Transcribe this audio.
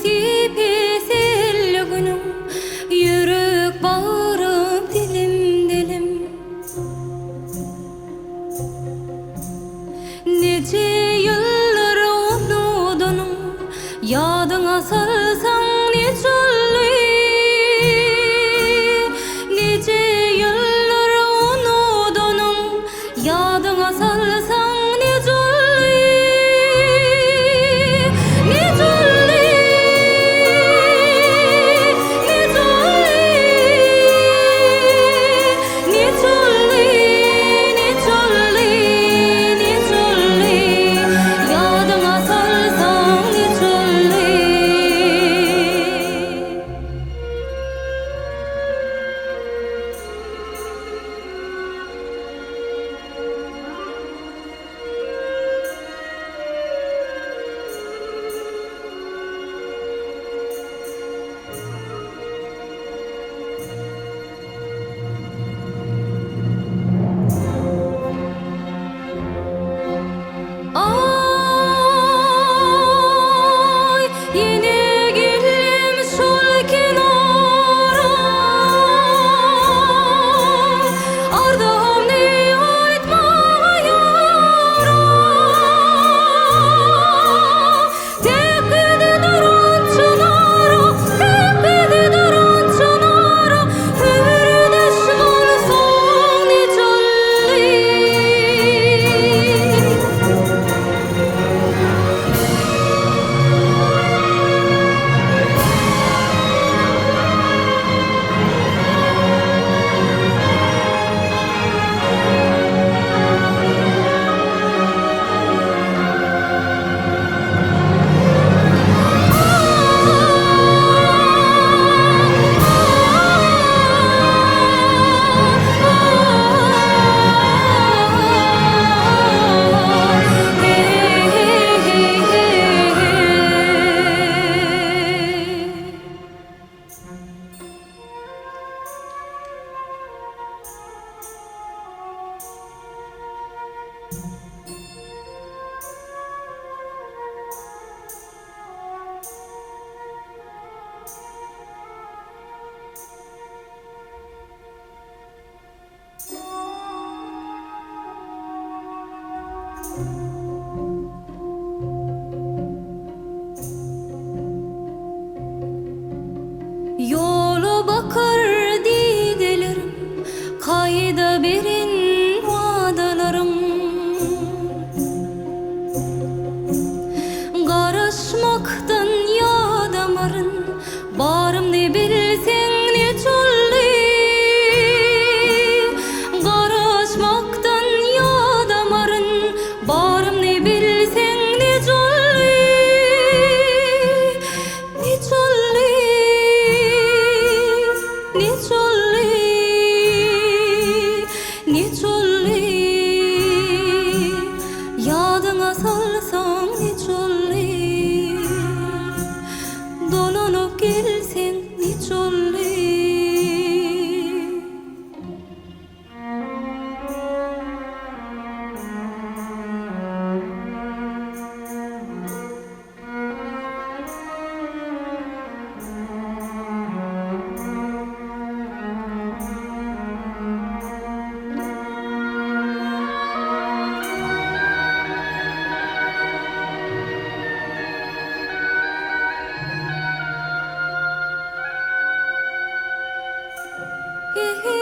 sipesel günüm, yürek bağrım dilim dilim. Nece yıllar unudunum, yadıma salsam ne çölli. Nece yıllar unudunum, yadıma salsam ne çölli. Ne çölli, ne çölli, ne çölli, ne çölli, ne çölli, yadıma salsam ne çölli. Ay, yine geldim şol kenara. Ardağım ne aytma yara. Tepede duran çınara, tepede duran çınara. Hürdeş bolsang ne çölli. Yolu bakar didelerim, kayda berin vadalarım. Garaşmaktan ya damarın, barım ne bilsen ne çölli. Garaşmaktan ya damarın, barım ne bilsen ne çölli. Ne çölli, ne çölli, ne çölli, yadıma salsam ne çölli. Dolanıp gelsen ne çölli. Hey, hey.